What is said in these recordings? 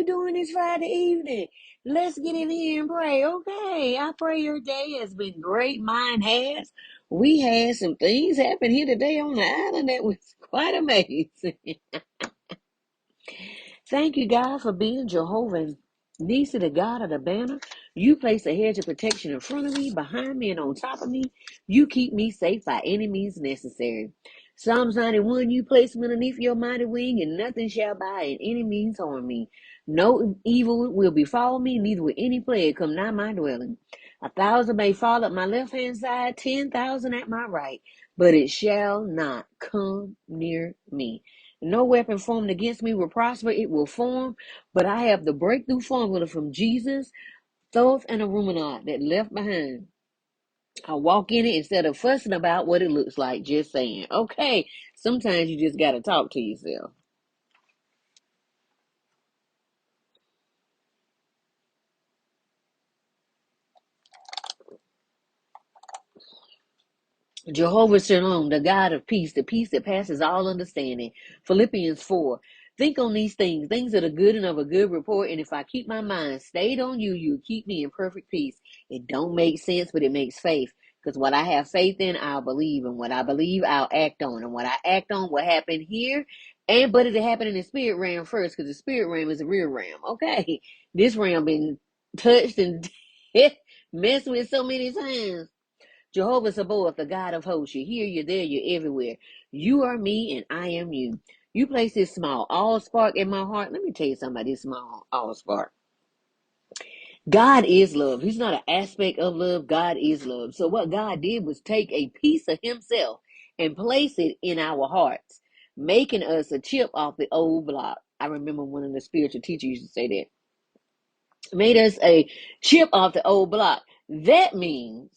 you doing this Friday evening? Let's get in here and pray. Okay, I pray your day has been great. Mine has. We had some things happen here today on the island that was quite amazing. Thank you, God, for being Jehovah Nisi, the God of the banner. You place a hedge of protection in front of me, behind me, and on top of me. You keep me safe by any means necessary. Psalms 91, you place me underneath your mighty wing, and nothing shall by any means harm me. No evil will befall me, neither will any plague come nigh my dwelling. 1,000 may fall at my left hand side, 10,000 at my right, but it shall not come near me. No weapon formed against me will prosper. It will form, but I have the breakthrough formula from Jesus, Thoth, and a ruminant that left behind. I walk in it instead of fussing about what it looks like, just saying. Okay, sometimes you just got to talk to yourself. Jehovah Shalom, the God of peace, the peace that passes all understanding. Philippians 4. Think on these things that are good and of a good report. And if I keep my mind stayed on you, you keep me in perfect peace. It don't make sense, but it makes faith. Because what I have faith in, I'll believe. And what I believe, I'll act on. And what I act on will happen here. But it'll happen in the spirit realm first. Because the spirit realm is the real realm. Okay. This realm been touched and messed with so many times. Jehovah Sabaoth, the God of hosts, you're here, you're there, you're everywhere. You are me and I am you. You place this small all spark in my heart. Let me tell you something about this small all spark. God is love. He's not an aspect of love. God is love. So what God did was take a piece of himself and place it in our hearts, making us a chip off the old block. I remember one of the spiritual teachers used to say that. Made us a chip off the old block. That means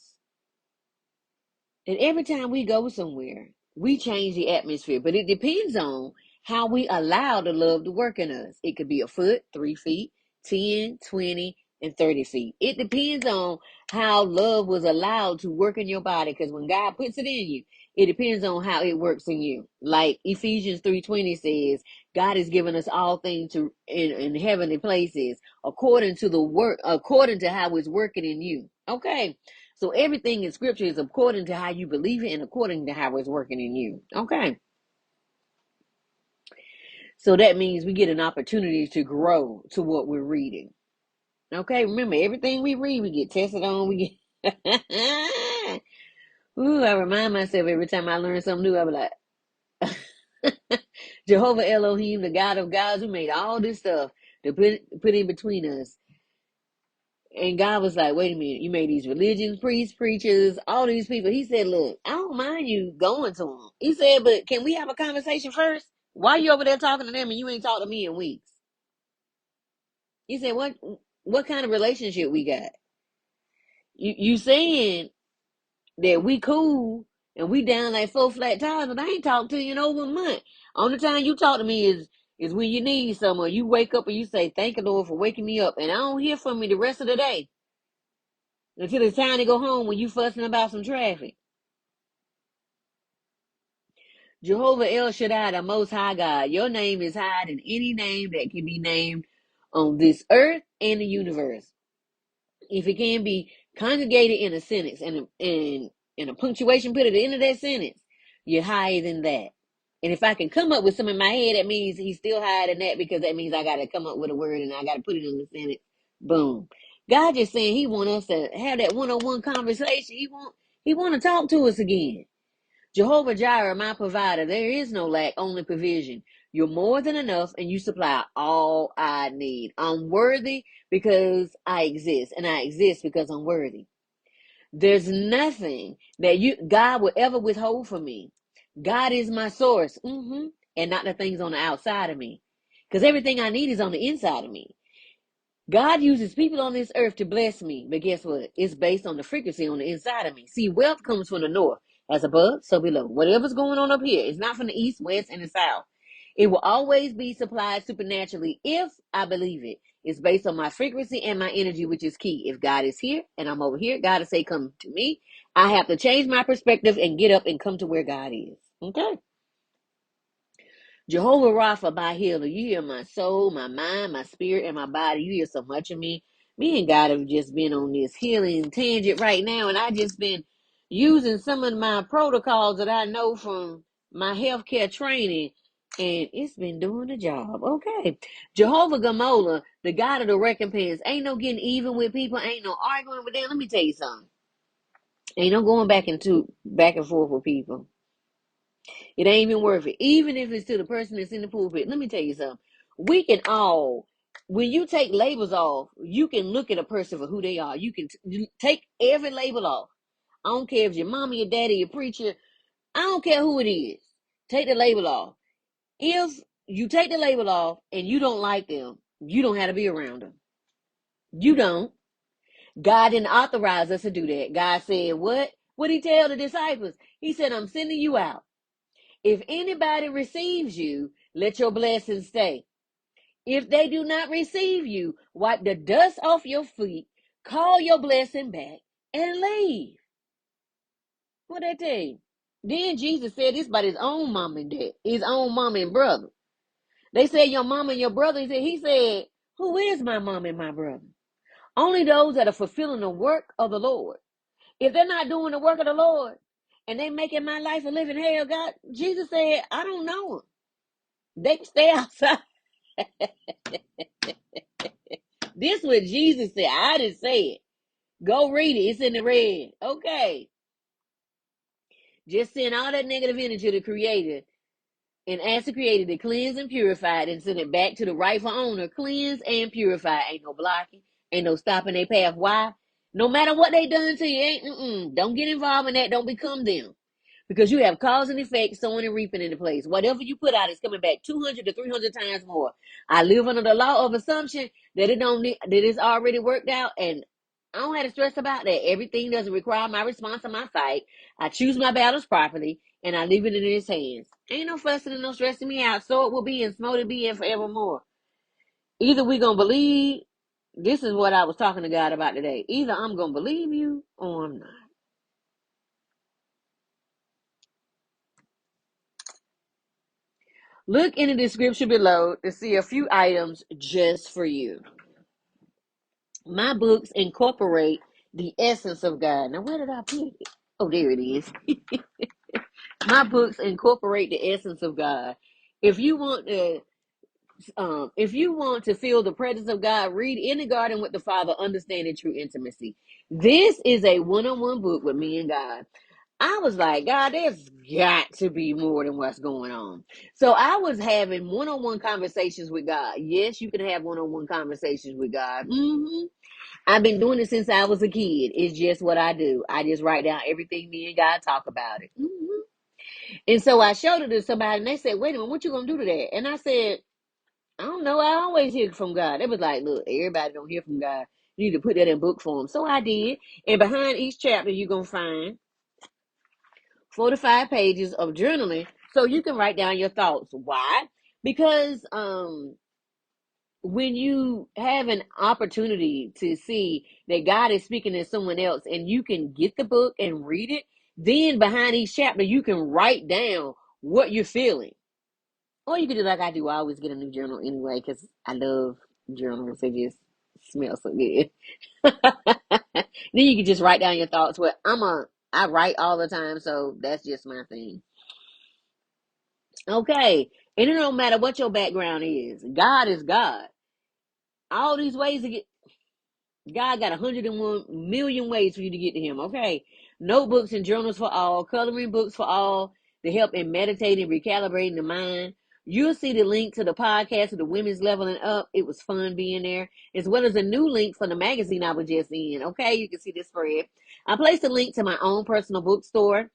and every time we go somewhere, we change the atmosphere. But it depends on how we allow the love to work in us. It could be a foot, 3 feet, 10, 20, and 30 feet. It depends on how love was allowed to work in your body. Because when God puts it in you, it depends on how it works in you. Like Ephesians 3:20 says, God has given us all things in heavenly places according to the work, according to how it's working in you. Okay. So everything in scripture is according to how you believe it and according to how it's working in you. Okay. So that means we get an opportunity to grow to what we're reading. Okay. Remember, everything we read, we get tested on. We get. Ooh, I remind myself every time I learn something new, I be like, Jehovah Elohim, the God of gods, who made all this stuff to put in between us. And God was like, wait a minute, you made these religions, priests, preachers, all these people. He said, look, I don't mind you going to them. He said, but can we have a conversation first? Why you over there talking to them and you ain't talked to me in weeks? He said, what kind of relationship we got? You saying that we cool and we down like 4 flat tires, but I ain't talked to you in over a month. Only time you talk to me is when you need someone. You wake up and you say, thank you, Lord, for waking me up. And I don't hear from you the rest of the day until it's time to go home when you fussing about some traffic. Jehovah El Shaddai, the Most High God, your name is higher than any name that can be named on this earth and the universe. If it can be congregated in a sentence and a punctuation put at the end of that sentence, you're higher than that. And if I can come up with some in my head, that means he's still higher than that because that means I got to come up with a word and I got to put it in the sentence. Boom. God just saying he want us to have that one-on-one conversation. He want to talk to us again. Jehovah Jireh, my provider, there is no lack, only provision. You're more than enough and you supply all I need. I'm worthy because I exist, and I exist because I'm worthy. There's nothing that God will ever withhold from me. God is my source, and not the things on the outside of me. Because everything I need is on the inside of me. God uses people on this earth to bless me, but guess what? It's based on the frequency on the inside of me. See, wealth comes from the north. As above, so below. Whatever's going on up here, it's not from the east, west, and the south. It will always be supplied supernaturally if I believe it. It's based on my frequency and my energy, which is key. If God is here and I'm over here, God will say, come to me. I have to change my perspective and get up and come to where God is. Okay? Jehovah Rapha, my healer. You hear my soul, my mind, my spirit, and my body. You hear so much of me. Me and God have just been on this healing tangent right now, and I just been using some of my protocols that I know from my healthcare training, and it's been doing the job. Okay. Jehovah Gamola, the God of the recompense. Ain't no getting even with people. Ain't no arguing with them. Let me tell you something. Ain't no going back and forth with people. It ain't even worth it. Even if it's to the person that's in the pulpit. Let me tell you something. We can all, when you take labels off, you can look at a person for who they are. You can take every label off. I don't care if your mama, your daddy, your preacher. I don't care who it is. Take the label off. If you take the label off and you don't like them, you don't have to be around them. You don't. God didn't authorize us to do that. God said, what? What did he tell the disciples? He said, I'm sending you out. If anybody receives you, let your blessing stay. If they do not receive you, wipe the dust off your feet, call your blessing back, and leave. What they tell you? Then Jesus said this about his own mom and dad, his own mom and brother. They said your mom and your brother. He said, who is my mom and my brother? Only those that are fulfilling the work of the Lord. If they're not doing the work of the Lord and they making my life a living hell, God, Jesus said, I don't know them. They can stay outside. This is what Jesus said. I didn't say it. Go read it. It's in the red. Okay. Just send all that negative energy to the Creator and ask the Creator to cleanse and purify it and send it back to the rightful owner. Cleanse and purify. Ain't no blocking. Ain't no stopping their path. Why? No matter what they done to you, don't get involved in that. Don't become them. Because you have cause and effect, sowing and reaping in the place. Whatever you put out is coming back 200 to 300 times more. I live under the law of assumption that that it's already worked out, and I don't have to stress about that. Everything doesn't require my response or my fight. I choose my battles properly, and I leave it in his hands. Ain't no fussing and no stressing me out. So it will be, and smote it be, and forevermore. Either we gonna believe. This is what I was talking to God about today. Either I'm gonna believe you, or I'm not. Look in the description below to see a few items just for you. My books incorporate the essence of God. Now, where did I put it? Oh, there it is. My books incorporate the essence of God. If you want to, if you want to feel the presence of God, read In the Garden with the Father, Understanding True Intimacy. This is a one-on-one book with me and God. I was like, God, there's got to be more than what's going on. So I was having one-on-one conversations with God. Yes, you can have one-on-one conversations with God. I've been doing it since I was a kid. It's just what I do. I just write down everything me and God talk about it. And so I showed it to somebody, and they said, wait a minute, what you going to do to that? And I said, I don't know. I always hear from God. It was like, look, everybody don't hear from God. You need to put that in book form. So I did. And behind each chapter, you're going to find 45 pages of journaling so you can write down your thoughts. Why? Because when you have an opportunity to see that God is speaking to someone else and you can get the book and read it, then behind each chapter you can write down what you're feeling. Or you can do like I do. I always get a new journal anyway because I love journals. They just smell so good. Then you can just write down your thoughts. Well, I write all the time, so that's just my thing. Okay. And it don't matter what your background is. God is God. All these ways to get God got 101 million ways for you to get to him. Okay. Notebooks and journals for all, coloring books for all to help in meditating, recalibrating the mind. You'll see the link to the podcast of the Women's Leveling Up. It was fun being there, as well as a new link for the magazine I was just in. Okay, you can see this spread. I placed a link to my own personal bookstore.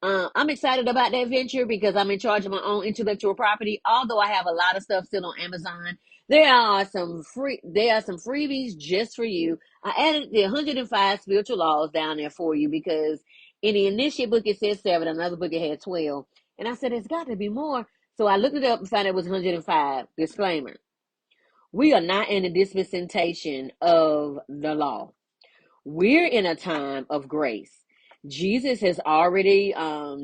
I'm excited about that venture because I'm in charge of my own intellectual property. Although I have a lot of stuff still on Amazon, there are some freebies just for you. I added the 105 spiritual laws down there for you because in the initial book it says 7, another book it had 12, and I said it's got to be more. So I looked it up and found it was 105. Disclaimer: we are not in the dispensation of the law. We're in a time of grace. Jesus has already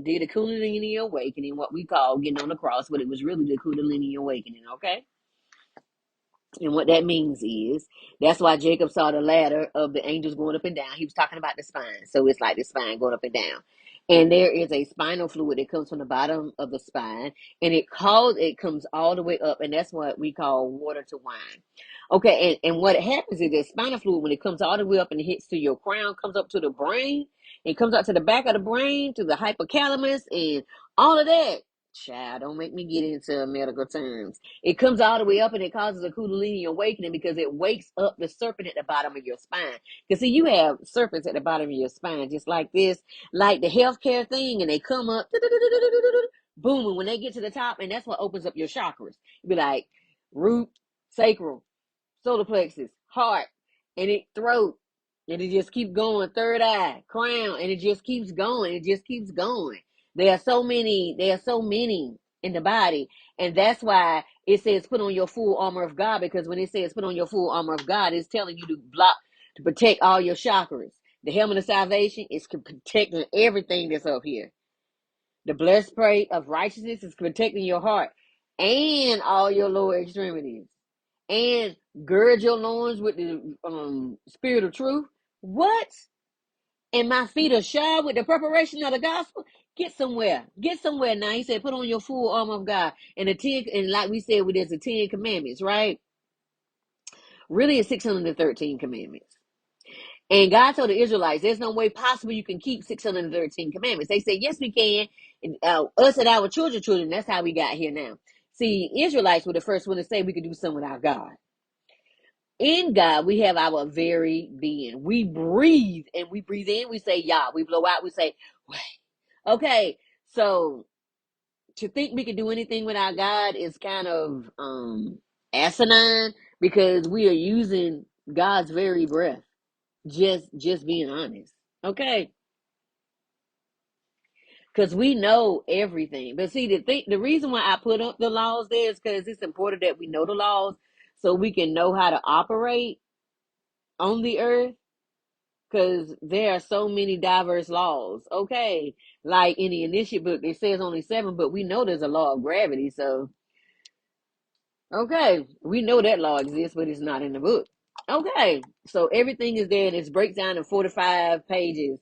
did a Kundalini awakening, what we call getting on the cross, but it was really the Kundalini awakening, okay? And what that means is that's why Jacob saw the ladder of the angels going up and down. He was talking about the spine. So it's like the spine going up and down. And there is a spinal fluid that comes from the bottom of the spine, and it comes all the way up, and that's what we call water to wine. Okay, and what happens is that spinal fluid, when it comes all the way up and it hits to your crown, comes up to the brain, it comes out to the back of the brain, to the hypothalamus, and all of that. Child, don't make me get into medical terms. It comes all the way up and it causes a Kundalini awakening because it wakes up the serpent at the bottom of your spine. Because see, you have serpents at the bottom of your spine, just like this, like the healthcare thing, and they come up, boom, and when they get to the top, and that's what opens up your chakras. You be like root, sacral, solar plexus, heart, and it throat, and it just keeps going, third eye, crown, and it just keeps going. It just keeps going. There are so many in the body, and that's why it says put on your full armor of God, because when it says put on your full armor of God, it's telling you to block, to protect all your chakras. The helmet of salvation is protecting everything that's up here. The blessed plate of righteousness is protecting your heart and all your lower extremities. And gird your loins with the spirit of truth. What? And my feet are shod with the preparation of the gospel. Get somewhere. Get somewhere now. He said, put on your full armor of God. And and like we said, there's the 10 commandments, right? Really, it's 613 commandments. And God told the Israelites, there's no way possible you can keep 613 commandments. They said, yes, we can. And, us and our children, that's how we got here now. See, Israelites were the first one to say we could do something without God. In God, we have our very being. We breathe, and we breathe in, we say Yah. We blow out, we say, wait. Okay, so to think we can do anything without God is kind of asinine, because we are using God's very breath. Just being honest. Okay. Because we know everything. But see, the reason why I put up the laws there is because it's important that we know the laws so we can know how to operate on the earth, because there are so many diverse laws. Okay, like in the initiate book, it says only 7, but we know there's a law of gravity. So, okay, we know that law exists, but it's not in the book. Okay, so everything is there, and it's breaks down in 45 pages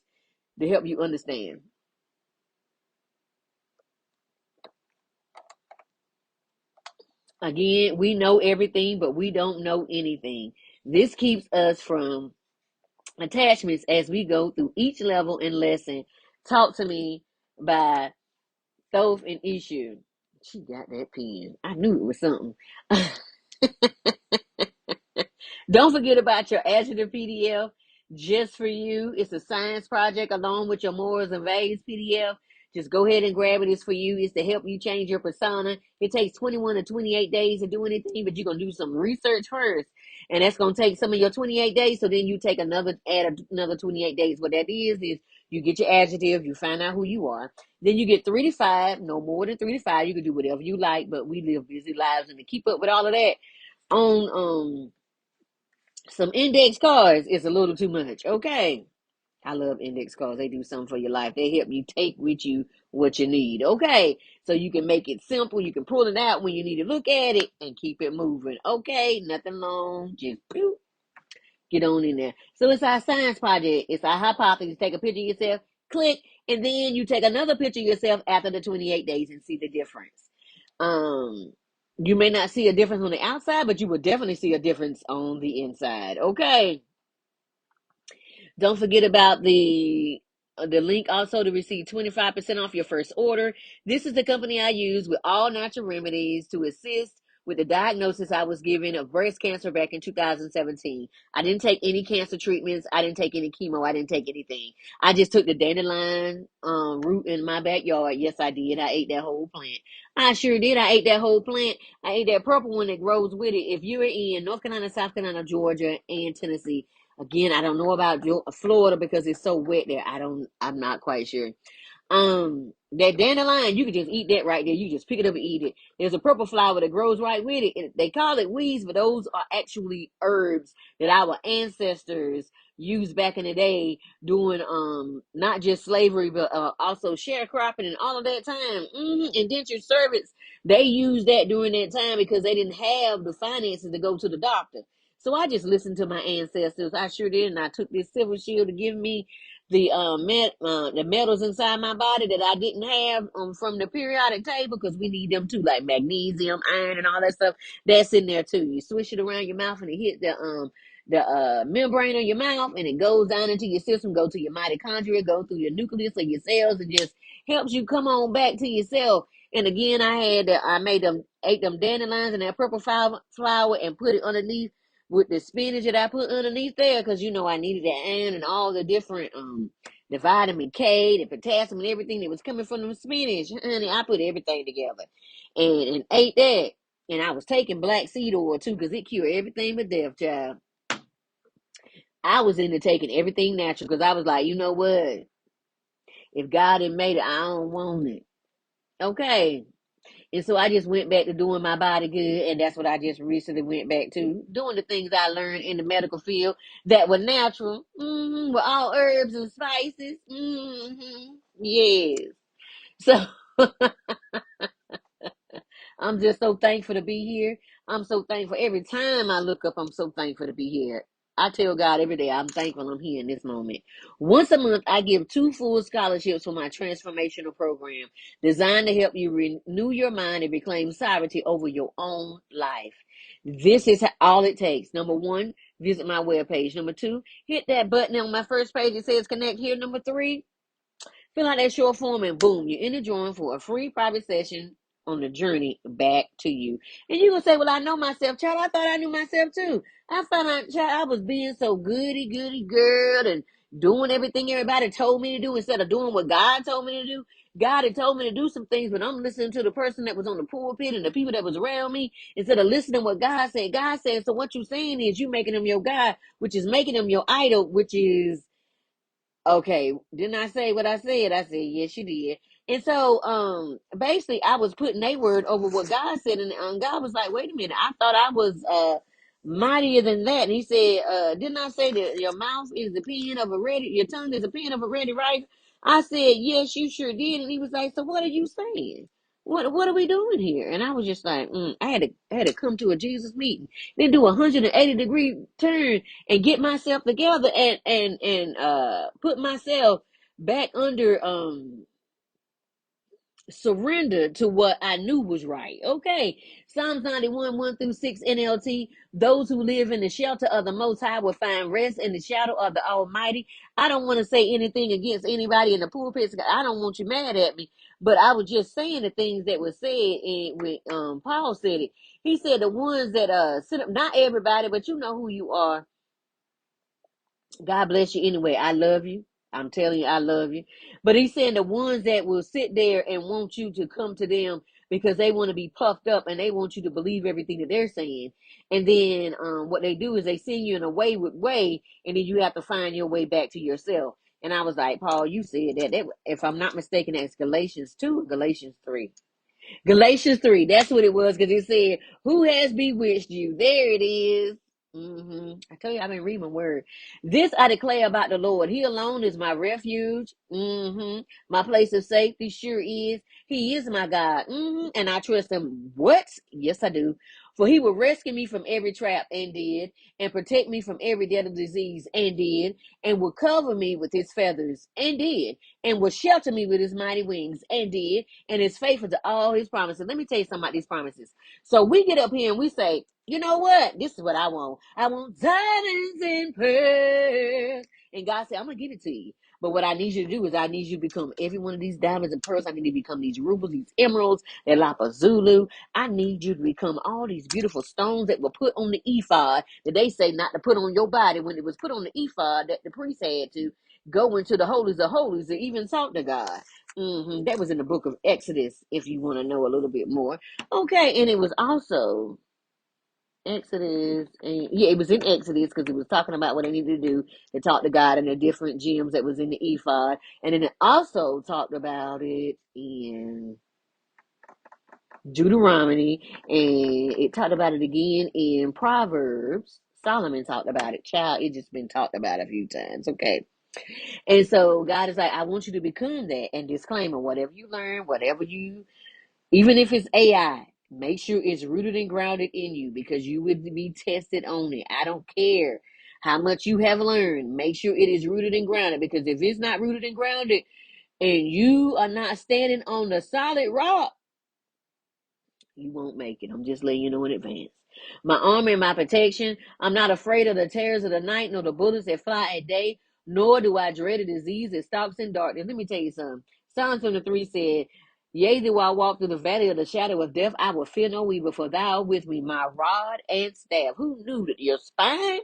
to help you understand. Again, we know everything, but we don't know anything. This keeps us from attachments as we go through each level and lesson. Talk to Me by Thoth and Issue. She got that pen. I knew it was something. Don't forget about your Adjective PDF just for you. It's a science project along with your morals and values PDF. Just go ahead and grab it. It's for you. It's to help you change your persona. It takes 21 to 28 days to do anything, but you're going to do some research first. And that's going to take some of your 28 days. So then you take add another 28 days. What that is you get your adjective, you find out who you are. Then you get 3 to 5, no more than 3 to 5. You can do whatever you like, but we live busy lives, and to keep up with all of that on some index cards is a little too much. Okay. I love index cards. They do something for your life. They help you take with you what you need. Okay. So you can make it simple. You can pull it out when you need to look at it and keep it moving. Okay. Nothing long. Just get on in there. So it's our science project. It's our hypothesis. Take a picture of yourself, click, and then you take another picture of yourself after the 28 days and see the difference. You may not see a difference on the outside, but you will definitely see a difference on the inside. Okay. Don't forget about the link also to receive 25% off your first order. This is the company I use with all natural remedies to assist with the diagnosis I was given of breast cancer back in 2017. I didn't take any cancer treatments. I didn't take any chemo. I didn't take anything. I just took the dandelion root in my backyard. Yes, I did. I ate that whole plant. I sure did. I ate that whole plant. I ate that purple one that grows with it. If you're in North Carolina, South Carolina, Georgia, and Tennessee, again, I don't know about Florida because it's so wet there. I'm not quite sure. That dandelion, you can just eat that right there. You just pick it up and eat it. There's a purple flower that grows right with it. They call it weeds, but those are actually herbs that our ancestors used back in the day doing not just slavery but also sharecropping and all of that time. Indentured servants, they used that during that time because they didn't have the finances to go to the doctor. So I just listened to my ancestors. I sure did, and I took this silver shield to give me the metals inside my body that I didn't have from the periodic table, because we need them too, like magnesium, iron, and all that stuff. That's in there too. You swish it around your mouth and it hit the membrane of your mouth, and it goes down into your system, go to your mitochondria, go through your nucleus of your cells, and just helps you come on back to yourself. And again, I made them, ate them dandelions and that purple flower and put it underneath with the spinach that I put underneath there, because I needed the iron and all the different the vitamin K, the potassium, and everything that was coming from the spinach. Honey, I put everything together and ate that. And I was taking black seed oil too, because it cured everything but death, child. I was into taking everything natural because I was like, you know what? If God had made it, I don't want it. Okay. And so I just went back to doing my body good, and that's what I just recently went back to, doing the things I learned in the medical field that were natural, with all herbs and spices. Yes. So I'm just so thankful to be here. I'm so thankful. Every time I look up, I'm so thankful to be here. I tell God every day, I'm thankful I'm here in this moment. Once a month, I give 2 full scholarships for my transformational program, designed to help you renew your mind and reclaim sovereignty over your own life. This is all it takes. Number 1, visit my webpage. Number 2, hit that button on my first page that says connect here. Number 3, fill out that short form, and boom, you're in the drawing for a free private session on the journey back to you. And you gonna say, well, I know myself, child. I thought I knew myself too. I found out, child, I was being so goody girl and doing everything everybody told me to do instead of doing what God told me to do. God had told me to do some things, but I'm listening to the person that was on the pulpit and the people that was around me instead of listening to what God said. God said, so what you saying is you making them your God, which is making them your idol, which is okay. Didn't I say what I said? I said, yes, you did. And so, basically, I was putting a word over what God said, and God was like, wait a minute, I thought I was mightier than that. And He said, didn't I say that your mouth is the pen of a ready, your tongue is the pen of a ready writer? I said, yes, you sure did. And He was like, so what are you saying? What are we doing here? And I was just like, I had to come to a Jesus meeting, then do a 180-degree turn and get myself together and put myself back under surrender to what I knew was right. Okay. Psalms 91, 1 through 6 NLT. Those who live in the shelter of the Most High will find rest in the shadow of the Almighty. I don't want to say anything against anybody in the pulpit. I don't want you mad at me. But I was just saying the things that were said when Paul said it. He said the ones that sit up, not everybody, but you know who you are. God bless you anyway. I love you. I'm telling you, I love you. But He's saying the ones that will sit there and want you to come to them because they want to be puffed up and they want you to believe everything that they're saying. And then what they do is they send you in a wayward way, and then you have to find your way back to yourself. And I was like, Paul, you said that if I'm not mistaken, that's Galatians 2 or Galatians 3. Galatians 3, that's what it was, because it said, who has bewitched you? There it is. I tell you, I've been reading my word. This I declare about the Lord. He alone is my refuge. My place of safety sure is. He is my God. And I trust Him. What? Yes, I do. For He will rescue me from every trap, and did, and protect me from every deadly disease, and did, and will cover me with His feathers, and did, and will shelter me with His mighty wings, and did, and is faithful to all His promises. Let me tell you something about these promises. So we get up here and we say, you know what? This is what I want. I want diamonds and pearls. And God said, I'm going to give it to you. But what I need you to do is I need you to become every one of these diamonds and pearls. I need you to become these rubies, these emeralds, that lapazulu. I need you to become all these beautiful stones that were put on the ephod that they say not to put on your body. When it was put on the ephod, that the priest had to go into the holies of holies to even talk to God. That was in the book of Exodus, if you want to know a little bit more. Okay, and it was also Exodus, and yeah, it was in Exodus because it was talking about what they needed to do to talk to God and the different gems that was in the ephod, and then it also talked about it in Deuteronomy, and it talked about it again in Proverbs Solomon talked about it. Child, it just been talked about a few times. Okay. And so God is like, I want you to become that. And disclaimer, whatever you learn, whatever you, even if it's AI, make sure it's rooted and grounded in you, because you will be tested on it. I don't care how much you have learned. Make sure it is rooted and grounded, because if it's not rooted and grounded and you are not standing on the solid rock, you won't make it. I'm just letting you know in advance. My armor and my protection. I'm not afraid of the terrors of the night, nor the bullets that fly at day, nor do I dread a disease that stalks in darkness. Let me tell you something. Psalm 23 said, yea, though I walk through the valley of the shadow of death, I will fear no evil, for thou art with me, my rod and staff. Who knew that your spine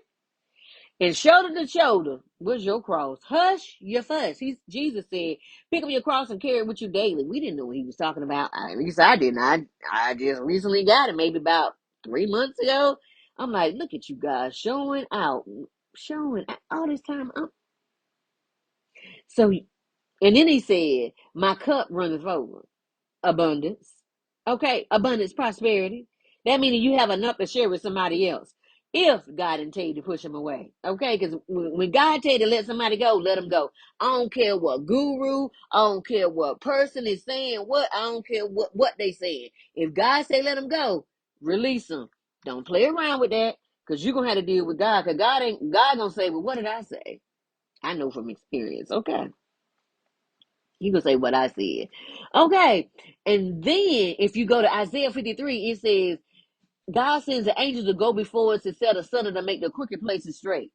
and shoulder to shoulder was your cross? Hush your fuss. Jesus said, pick up your cross and carry it with you daily. We didn't know what he was talking about. At least I didn't. I just recently got it, maybe about 3 months ago. I'm like, look at you guys showing out all this time. So, and then he said, my cup runneth over. Abundance. Okay, abundance, prosperity. That meaning you have enough to share with somebody else. If God didn't tell you to push them away. Okay, because when God tell you to let somebody go, let them go. I don't care what guru, I don't care what person is saying what, I don't care what they saying. If God say let them go, release them. Don't play around with that, because you're going to have to deal with God, because God going to say, well, what did I say? I know from experience. Okay. You can say what I said. Okay. And then if you go to Isaiah 53, it says, God sends the angels to go before us to set asunder to make the crooked places straight.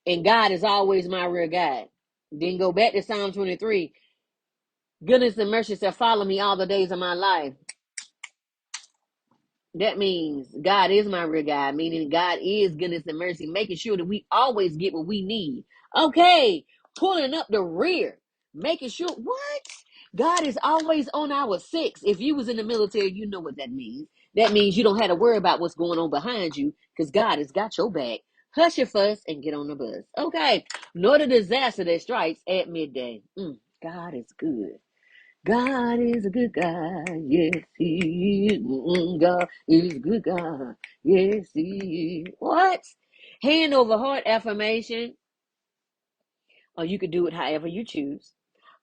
And God is always my rear guide. Then go back to Psalm 23. Goodness and mercy shall follow me all the days of my life. That means God is my rear guide, meaning God is goodness and mercy, making sure that we always get what we need. Okay, pulling up the rear, making sure what? God is always on our six. If you was in the military, you know what that means. That means you don't have to worry about what's going on behind you, because God has got your back. Hush your fuss and get on the bus. Okay, nor the disaster that strikes at midday. God is good. God is a good God. Yes, he is. God is a good God. Yes, he is. What? Hand over heart affirmation, or you could do it however you choose.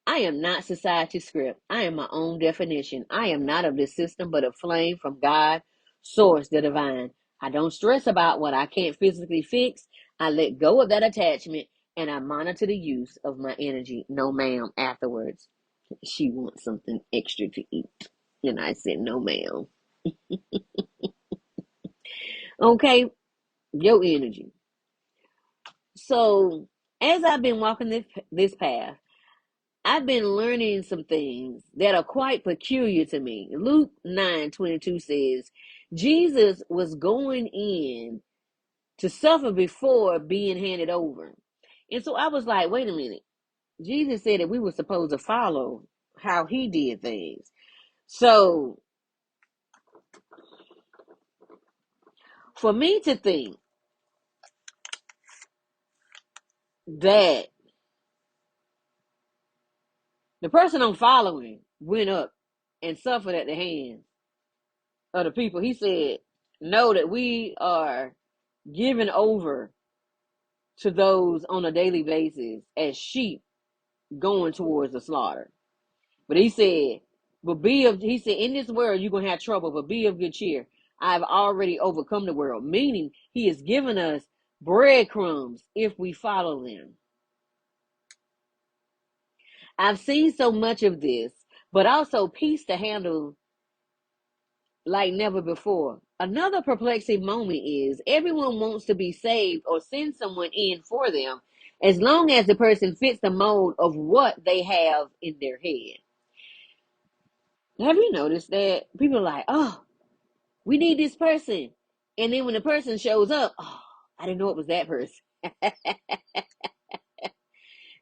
I am not society script. I am my own definition. I am not of this system, but a flame from God, source, the divine. I don't stress about what I can't physically fix. I let go of that attachment, and I monitor the use of my energy. No, ma'am, afterwards. She wants something extra to eat. And I said, no, ma'am. Okay, your energy. So, as I've been walking this path, I've been learning some things that are quite peculiar to me. Luke 9:22 says, Jesus was going in to suffer before being handed over. And so I was like, wait a minute. Jesus said that we were supposed to follow how he did things. So, for me to think that the person I'm following went up and suffered at the hands of the people, he said, know that we are given over to those on a daily basis as sheep going towards the slaughter. But he said, he said, in this world you're gonna have trouble, but be of good cheer. I've already overcome the world. Meaning he has given us breadcrumbs if we follow them. I've seen so much of this, but also peace to handle like never before. Another perplexing moment is everyone wants to be saved or send someone in for them as long as the person fits the mold of what they have in their head. Have you noticed that people are like, oh, we need this person. And then when the person shows up, oh, I didn't know it was that person.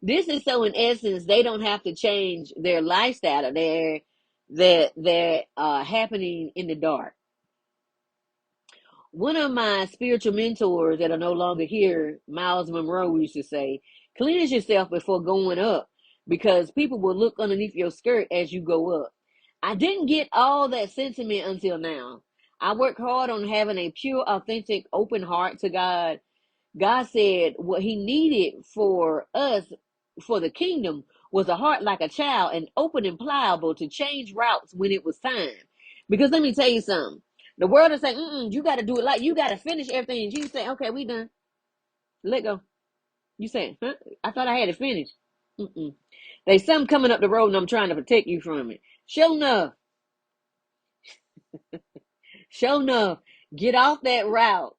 This is so in essence, they don't have to change their lifestyle. They're happening in the dark. One of my spiritual mentors that are no longer here, Miles Monroe, used to say, cleanse yourself before going up, because people will look underneath your skirt as you go up. I didn't get all that sentiment until now. I work hard on having a pure, authentic, open heart to God. God said what he needed for us, for the kingdom, was a heart like a child and open and pliable to change routes when it was time. Because let me tell you something. The world is saying, you got to do it like you got to finish everything. And Jesus said, okay, we done. Let go. You said, huh? I thought I had it finished. Mm-mm. There's something coming up the road and I'm trying to protect you from it. Sure enough, sure enough, get off that route.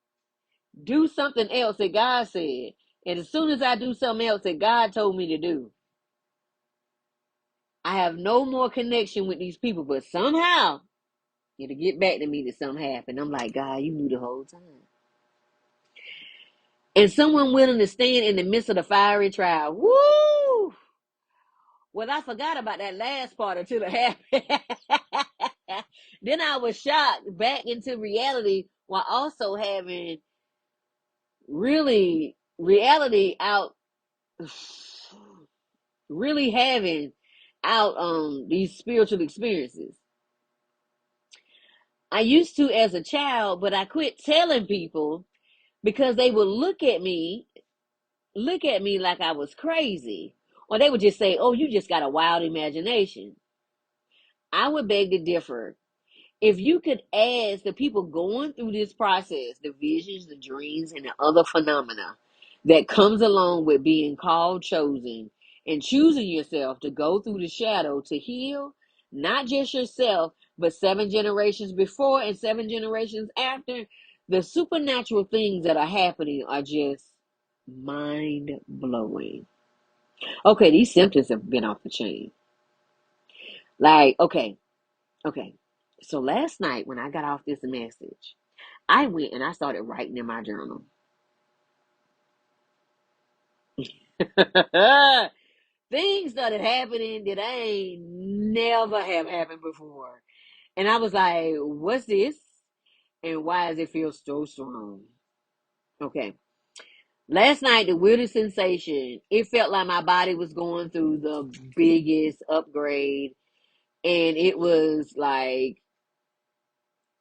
Do something else that God said. And as soon as I do something else that God told me to do, I have no more connection with these people. But somehow, it'll get back to me that something happened. I'm like, God, you knew the whole time. And someone willing to stand in the midst of the fiery trial. Woo! Well, I forgot about that last part until it happened. Then I was shocked back into reality while also having really reality out, really having out these spiritual experiences. I used to as a child, but I quit telling people because they would look at me like I was crazy. Or they would just say, oh, you just got a wild imagination. I would beg to differ. If you could ask the people going through this process, the visions, the dreams, and the other phenomena that comes along with being called, chosen, and choosing yourself to go through the shadow to heal, not just yourself, but 7 generations before and 7 generations after, the supernatural things that are happening are just mind blowing. Okay, these symptoms have been off the chain. Like, okay. So last night when I got off this message, I went and I started writing in my journal. Things started happening that I ain't never have happened before. And I was like, what's this? And why does it feel so strong? Okay. Last night, the weirdest sensation, it felt like my body was going through the biggest upgrade. And it was like,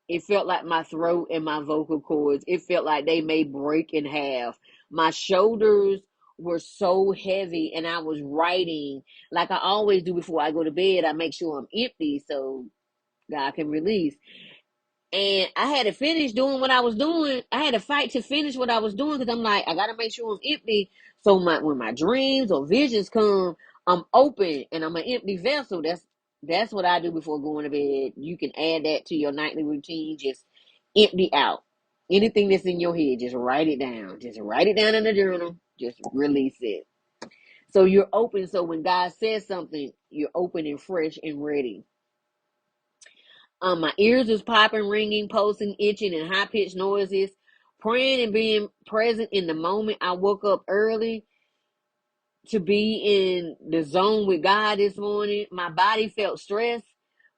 it felt like my throat and my vocal cords, it felt like they may break in half. My shoulders were so heavy, and I was writing like I always do before I go to bed. I make sure I'm empty so God can release. And I had to finish doing what I was doing. I had to fight to finish what I was doing because I'm like, I got to make sure I'm empty. So when my dreams or visions come, I'm open and I'm an empty vessel. That's what I do before going to bed. You can add that to your nightly routine. Just empty out anything that's in your head. Just write it down. Just write it down in the journal. Just release it. So you're open. So when God says something, you're open and fresh and ready. My ears was popping, ringing, pulsing, itching, and high pitched noises. Praying and being present in the moment. I woke up early to be in the zone with God this morning. My body felt stressed,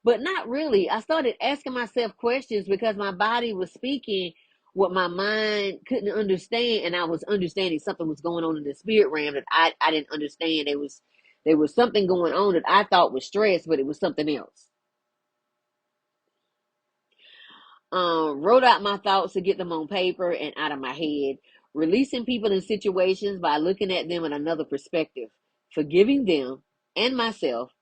but not really. I started asking myself questions because my body was speaking what my mind couldn't understand, and I was understanding something was going on in the spirit realm that I didn't understand. There was something going on that I thought was stress, but it was something else. Wrote out my thoughts to get them on paper and out of my head, releasing people and situations by looking at them in another perspective, forgiving them and myself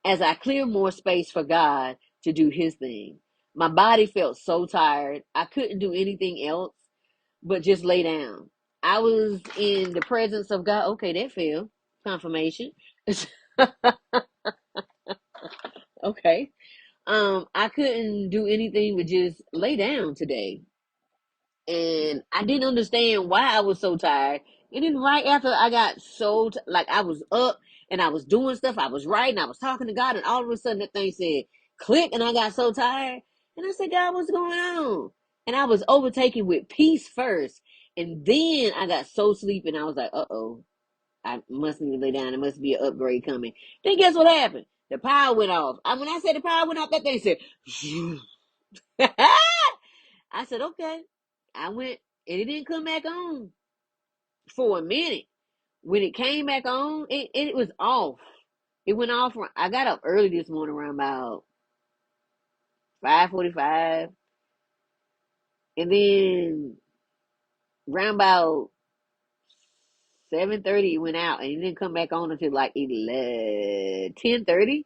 as I clear more space for God to do his thing. My body felt so tired. I couldn't do anything else but just lay down. I was in the presence of God. Okay, that fell. Confirmation. Okay. I couldn't do anything but just lay down today. And I didn't understand why I was so tired. And then right after I got like I was up and I was doing stuff, I was writing, I was talking to God, and all of a sudden that thing said click, and I got so tired. And I said, God, what's going on? And I was overtaken with peace first, and then I got so sleepy, and I was like, uh-oh, I must need to lay down. There must be an upgrade coming. Then guess what happened? The power went off. When I said the power went off, that thing said, I said, okay. I went, and it didn't come back on for a minute. When it came back on, it was off. It went off. I got up early this morning around about 5:45, And then round about 7:30 it went out, and it didn't come back on until like 10:30.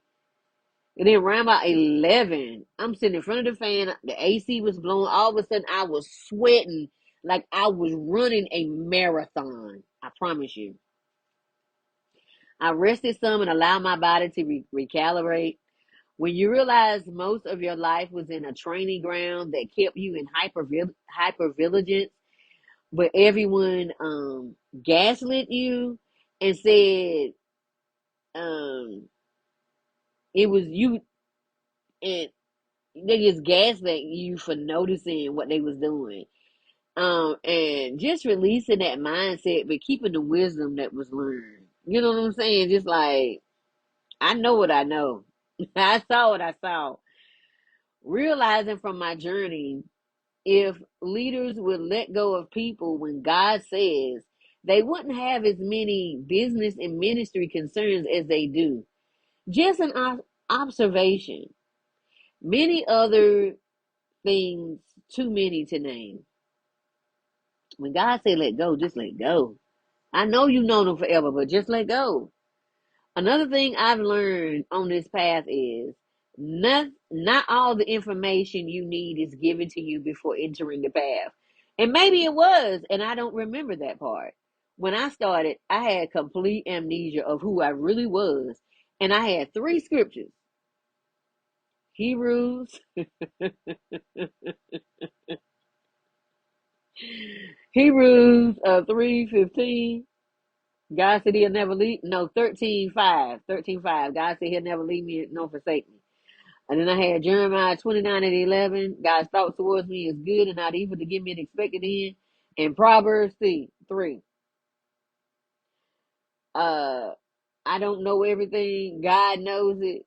And then around about 11, I'm sitting in front of the fan. The AC was blowing. All of a sudden, I was sweating like I was running a marathon. I promise you. I rested some and allowed my body to recalibrate. When you realize most of your life was in a training ground that kept you in hyper vigilance, but everyone gaslit you and said um, it was you, and they just gaslit you for noticing what they was doing. And just releasing that mindset, but keeping the wisdom that was learned. You know what I'm saying? Just like, I know what I know. I saw what I saw. Realizing from my journey, if leaders would let go of people when God says, they wouldn't have as many business and ministry concerns as they do. Just an observation. Many other things, too many to name. When God say let go, just let go. I know you've known them forever, but just let go. Another thing I've learned on this path is not all the information you need is given to you before entering the path. And maybe it was, and I don't remember that part. When I started, I had complete amnesia of who I really was. And I had three scriptures. Hebrews, Hebrews 3:15. God said he'll never leave. No, 13:5. 13:5. God said he'll never leave me nor forsake me. And then I had Jeremiah 29:11. God's thoughts towards me is good and not evil to give me an expected end. And Proverbs 3. Uh, I don't know everything. God knows it.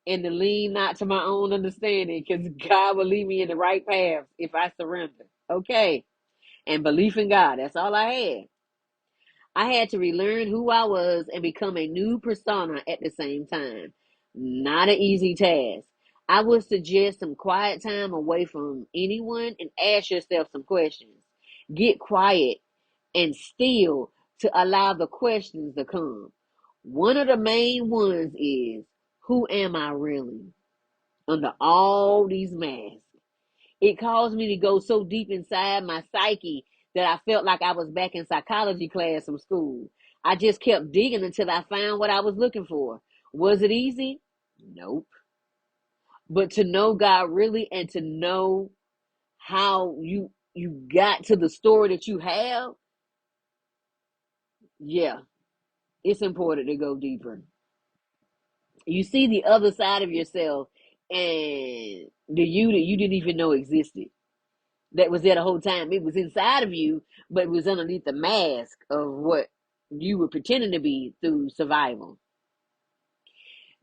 And to lean not to my own understanding, because God will lead me in the right path if I surrender. Okay. And belief in God. That's all I had. I had to relearn who I was and become a new persona at the same time. Not an easy task. I would suggest some quiet time away from anyone and ask yourself some questions. Get quiet and still to allow the questions to come. One of the main ones is, who am I really? Under all these masks. It caused me to go so deep inside my psyche that I felt like I was back in psychology class from school. I just kept digging until I found what I was looking for. Was it easy? Nope. But to know God really and to know how you got to the story that you have, yeah, it's important to go deeper. You see the other side of yourself and the you that you didn't even know existed. That was there the whole time. It was inside of you, but it was underneath the mask of what you were pretending to be through survival.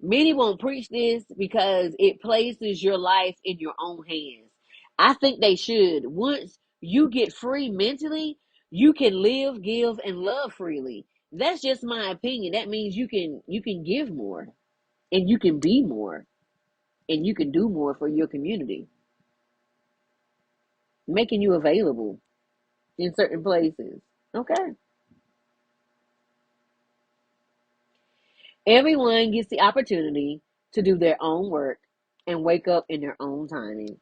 Many won't preach this because it places your life in your own hands. I think they should. Once you get free mentally, you can live, give, and love freely. That's just my opinion. That means you can give more and you can be more and you can do more for your community, making you available in certain places. Okay. Everyone gets the opportunity to do their own work and wake up in their own timing.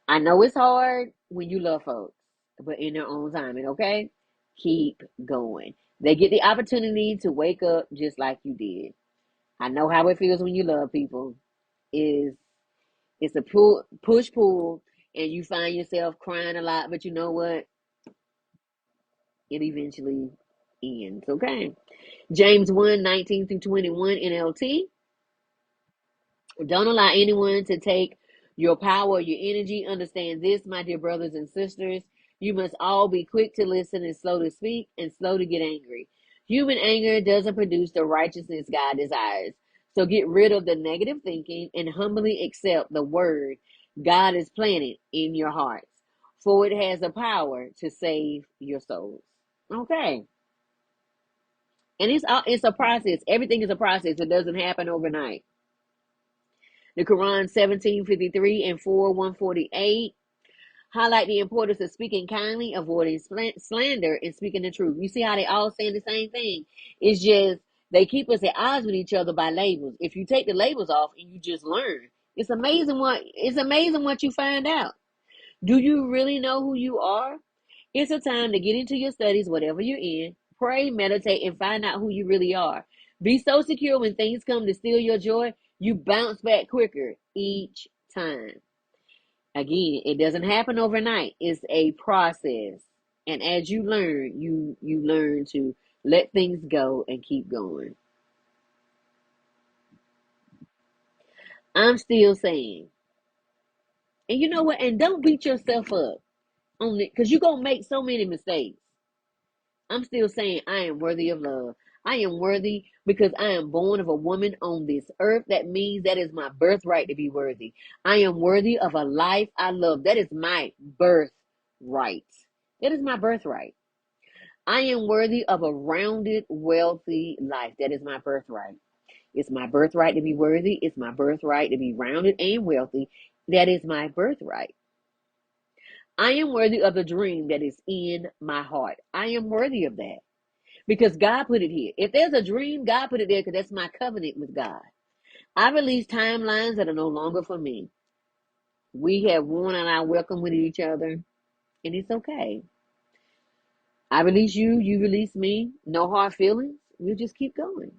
I know it's hard when you love folks, but in their own timing, okay? Keep going. They get the opportunity to wake up just like you did. I know how it feels when you love people. Is it's a push pull, and you find yourself crying a lot, but you know what? It eventually ends, okay? James 1:19-21 NLT. Don't allow anyone to take your power or your energy. Understand this, my dear brothers and sisters. You must all be quick to listen and slow to speak and slow to get angry. Human anger doesn't produce the righteousness God desires. So get rid of the negative thinking and humbly accept the word God is planted in your hearts. For it has the power to save your souls. Okay. And it's a process. Everything is a process. It doesn't happen overnight. The Quran 17:53 and 4:148. Highlight the importance of speaking kindly, avoiding slander, and speaking the truth. You see how they all saying the same thing? It's just they keep us at odds with each other by labels. If you take the labels off and you just learn, it's amazing what you find out. Do you really know who you are? It's a time to get into your studies, whatever you're in. Pray, meditate, and find out who you really are. Be so secure when things come to steal your joy, you bounce back quicker each time. Again, it doesn't happen overnight. It's a process. And as you learn, you learn to let things go and keep going. I'm still saying, and you know what? And don't beat yourself up on it because you're gonna make so many mistakes. I'm still saying I am worthy of love. I am worthy because I am born of a woman on this earth. That means that is my birthright to be worthy. I am worthy of a life I love. That is my birthright. That is my birthright. I am worthy of a rounded, wealthy life. That is my birthright. It's my birthright to be worthy. It's my birthright to be rounded and wealthy. That is my birthright. I am worthy of the dream that is in my heart. I am worthy of that because God put it here. If there's a dream, God put it there because that's my covenant with God. I release timelines that are no longer for me. We have worn out our welcome with each other, and it's okay. I release you, you release me. No hard feelings. We'll just keep going.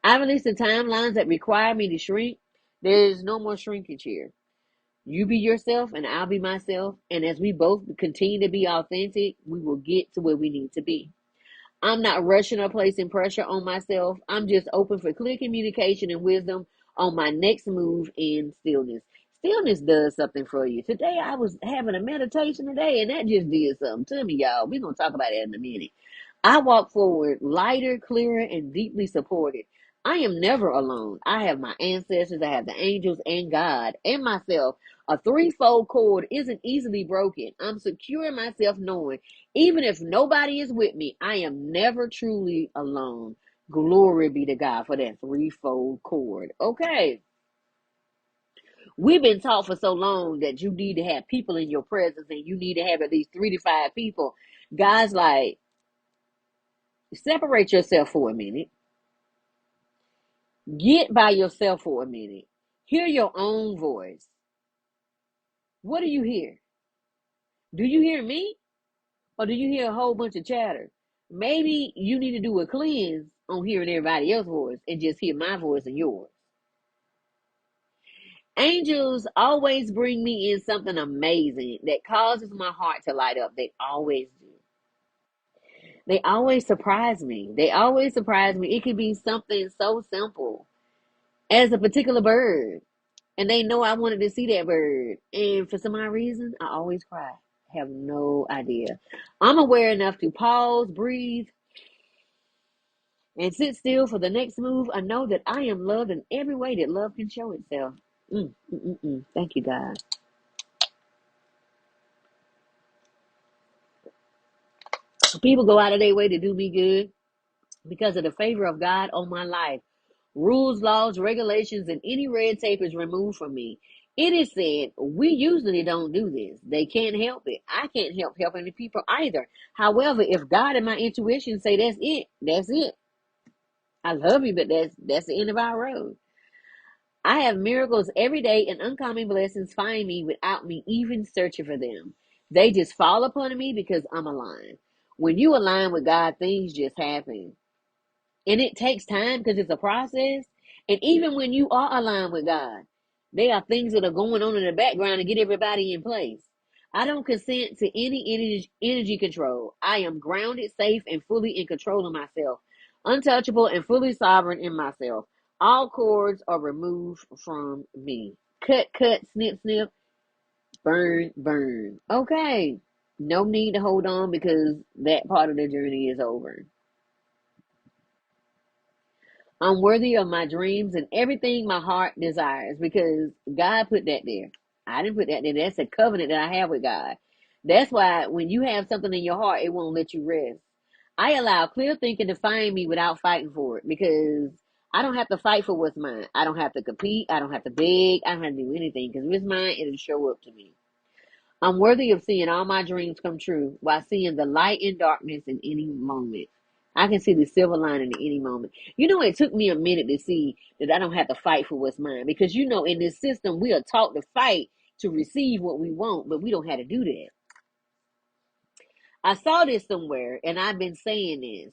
I release the timelines that require me to shrink. There's no more shrinkage here. You be yourself and I'll be myself. And as we both continue to be authentic, we will get to where we need to be. I'm not rushing or placing pressure on myself. I'm just open for clear communication and wisdom on my next move in stillness. Stillness does something for you. Today I was having a meditation today and that just did something to me, y'all. We're going to talk about that in a minute. I walk forward lighter, clearer, and deeply supported. I am never alone. I have my ancestors, I have the angels and God and myself. A threefold cord isn't easily broken. I'm secure in myself knowing even if nobody is with me, I am never truly alone. Glory be to God for that threefold cord. Okay. We've been taught for so long that you need to have people in your presence and you need to have at least 3 to 5 people. Guys, like, separate yourself for a minute. Get by yourself for a minute. Hear your own voice. What do you hear? Do you hear me? Or do you hear a whole bunch of chatter? Maybe you need to do a cleanse on hearing everybody else's voice and just hear my voice and yours. Angels always bring me in something amazing that causes my heart to light up. They always do. They always surprise me. They always surprise me. It could be something so simple as a particular bird. And they know I wanted to see that bird. And for some odd reason, I always cry. I have no idea. I'm aware enough to pause, breathe, and sit still for the next move. I know that I am loved in every way that love can show itself. Thank you, God. People go out of their way to do me good because of the favor of God on my life. Rules, laws, regulations, and any red tape is removed from me. It is said we usually don't do this. They can't help it. I can't help helping the people either. However, if God and my intuition say that's it, that's it. I love you, but that's the end of our road. I have miracles every day and uncommon blessings find me without me even searching for them. They just fall upon me because I'm aligned. When you align with God, things just happen. And it takes time because it's a process. And even when you are aligned with God, there are things that are going on in the background to get everybody in place. I don't consent to any energy control. I am grounded, safe, and fully in control of myself, untouchable and fully sovereign in myself. All cords are removed from me. Cut, cut, snip, snip, burn, burn. Okay. No need to hold on because that part of the journey is over. I'm worthy of my dreams and everything my heart desires because God put that there. I didn't put that there. That's a covenant that I have with God. That's why when you have something in your heart, it won't let you rest. I allow clear thinking to find me without fighting for it because I don't have to fight for what's mine. I don't have to compete. I don't have to beg. I don't have to do anything because if it's mine, it'll show up to me. I'm worthy of seeing all my dreams come true while seeing the light in darkness in any moment. I can see the silver lining in any moment. You know, it took me a minute to see that I don't have to fight for what's mine because, you know, in this system, we are taught to fight to receive what we want, but we don't have to do that. I saw this somewhere, and I've been saying this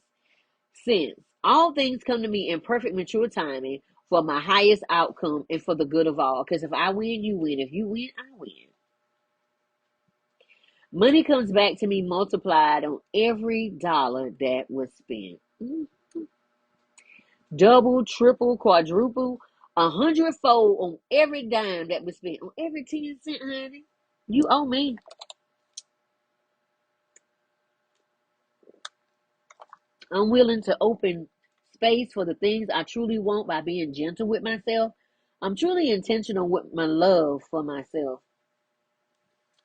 since. All things come to me in perfect, mature timing for my highest outcome and for the good of all. Because if I win, you win. If you win, I win. Money comes back to me multiplied on every dollar that was spent. Double, triple, quadruple, 100-fold on every dime that was spent. On every 10 cent, honey. You owe me. I'm willing to open space for the things I truly want by being gentle with myself. I'm truly intentional with my love for myself.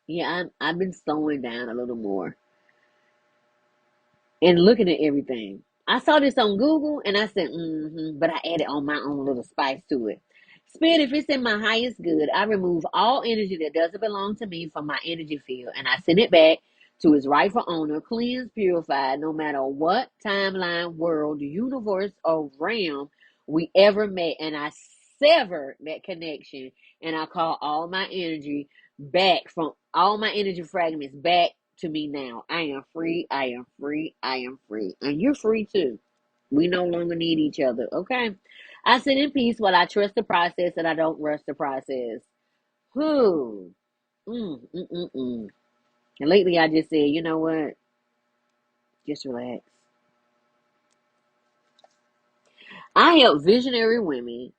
Yeah, I've been slowing down a little more and looking at everything. I saw this on Google and I said, but I added on my own little spice to it. Spirit, if it's in my highest good, I remove all energy that doesn't belong to me from my energy field and I send it back to its rightful owner, cleansed, purified, no matter what timeline, world, universe, or realm we ever met. And I sever that connection and I call all my energy back from all my energy fragments back to me now. I am free. I am free. I am free. And you're free too. We no longer need each other. Okay. I sit in peace while I trust the process and I don't rush the process. Who? And lately I just said, you know what? Just relax. I help visionary women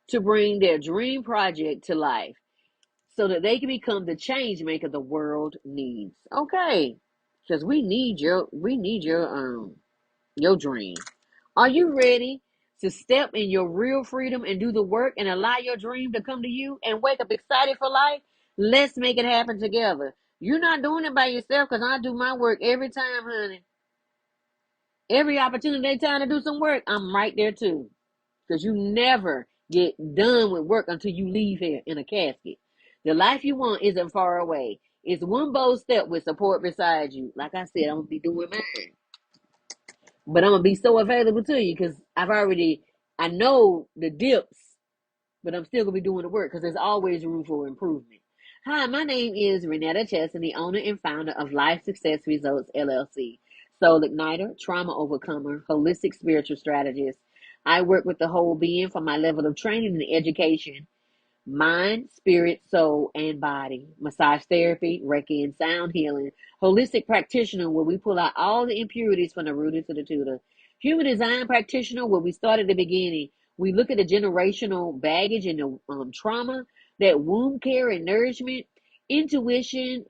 to bring their dream project to life so that they can become the change maker the world needs. Okay. Because we need your dream. Are you ready to step in your real freedom and do the work and allow your dream to come to you and wake up excited for life? Let's make it happen together. You're not doing it by yourself because I do my work every time, honey. Every opportunity they time to do some work, I'm right there too. Because you never get done with work until you leave here in a casket. The life you want isn't far away. It's one bold step with support beside you. Like I said, I'm going to be doing mine. But I'm gonna be so available to you because I know the dips, but I'm still gonna be doing the work because there's always room for improvement. Hi, my name is Renetta Chesson, the owner and founder of Life Success Results LLC, soul igniter, trauma overcomer, holistic spiritual strategist. I work with the whole being from my level of training and education, mind, spirit, soul, and body. Massage therapy, Reiki and sound healing. Holistic practitioner, where we pull out all the impurities from the rooter to the tutor. Human design practitioner, where we start at the beginning. We look at the generational baggage and the trauma, that womb care and nourishment, intuition,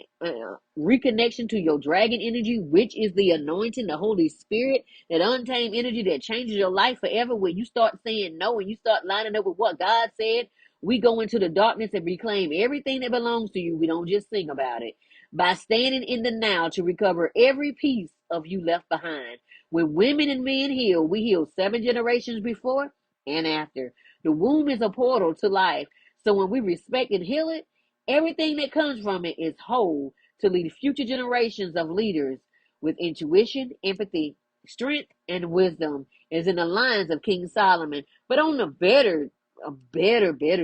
reconnection to your dragon energy, which is the anointing, the Holy Spirit, that untamed energy that changes your life forever. When you start saying no and you start lining up with what God said, we go into the darkness and reclaim everything that belongs to you. We don't just sing about it. By standing in the now to recover every piece of you left behind. When women and men heal, we heal 7 generations before and after. The womb is a portal to life. So when we respect and heal it, everything that comes from it is whole to lead future generations of leaders with intuition, empathy, strength, and wisdom, as in the lines of King Solomon, but on a better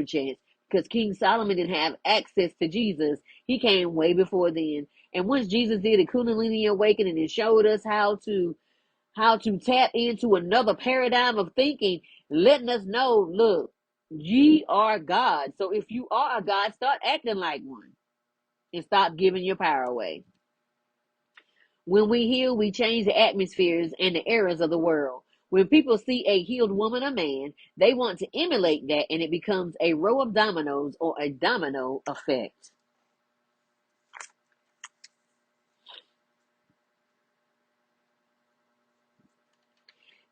chance because King Solomon didn't have access to Jesus. He came way before then. And once Jesus did a Kundalini awakening and showed us how to tap into another paradigm of thinking, letting us know, look, ye are God. So if you are a God, start acting like one and stop giving your power away. When we heal, we change the atmospheres and the eras of the world. When people see a healed woman or man, they want to emulate that, and it becomes a row of dominoes or a domino effect.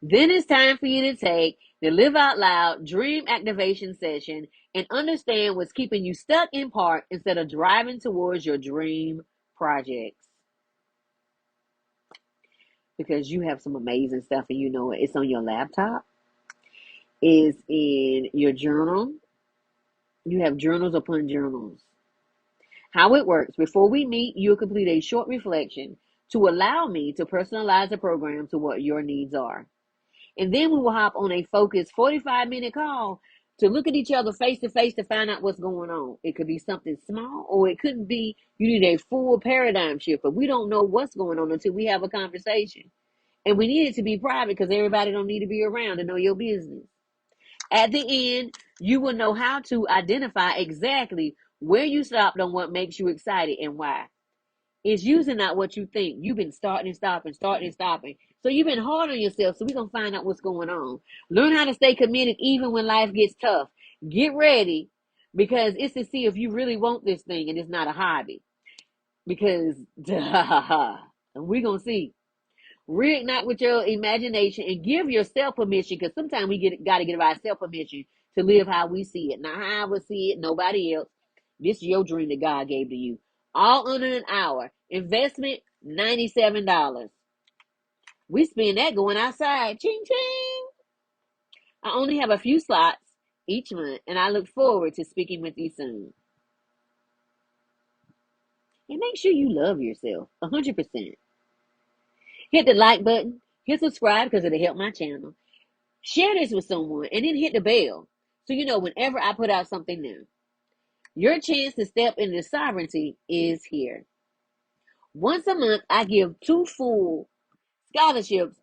Then it's time for you to take the Live Out Loud Dream Activation Session and understand what's keeping you stuck in part instead of driving towards your dream projects. Because you have some amazing stuff and you know it. It's on your laptop, it's in your journal. You have journals upon journals. How it works: before we meet, you'll complete a short reflection to allow me to personalize the program to what your needs are. And then we will hop on a focused 45-minute call to look at each other face to face to find out what's going on. It could be something small, or it could be you need a full paradigm shift, but we don't know what's going on until we have a conversation. And we need it to be private because everybody don't need to be around to know your business. At the end, you will know how to identify exactly where you stopped on what makes you excited and why. It's usually not what you think. You've been starting and stopping, starting and stopping. So you've been hard on yourself. So we're going to find out what's going on. Learn how to stay committed even when life gets tough. Get ready, because it's to see if you really want this thing and it's not a hobby. Because we're going to see. Reignite with your imagination and give yourself permission, because sometimes we got to give ourselves permission to live how we see it. Not how I would see it, nobody else. This is your dream that God gave to you. All under an hour. Investment, $97. We spend that going outside. Ching, ching. I only have a few slots each month, and I look forward to speaking with you soon. And make sure you love yourself 100%. Hit the like button. Hit subscribe because it'll help my channel. Share this with someone and then hit the bell so you know whenever I put out something new. Your chance to step into sovereignty is here. Once a month, I give 2 full scholarships